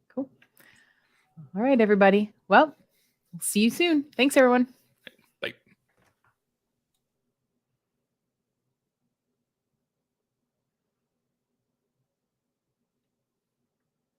Cool. All right, everybody. Well, see you soon. Thanks, everyone.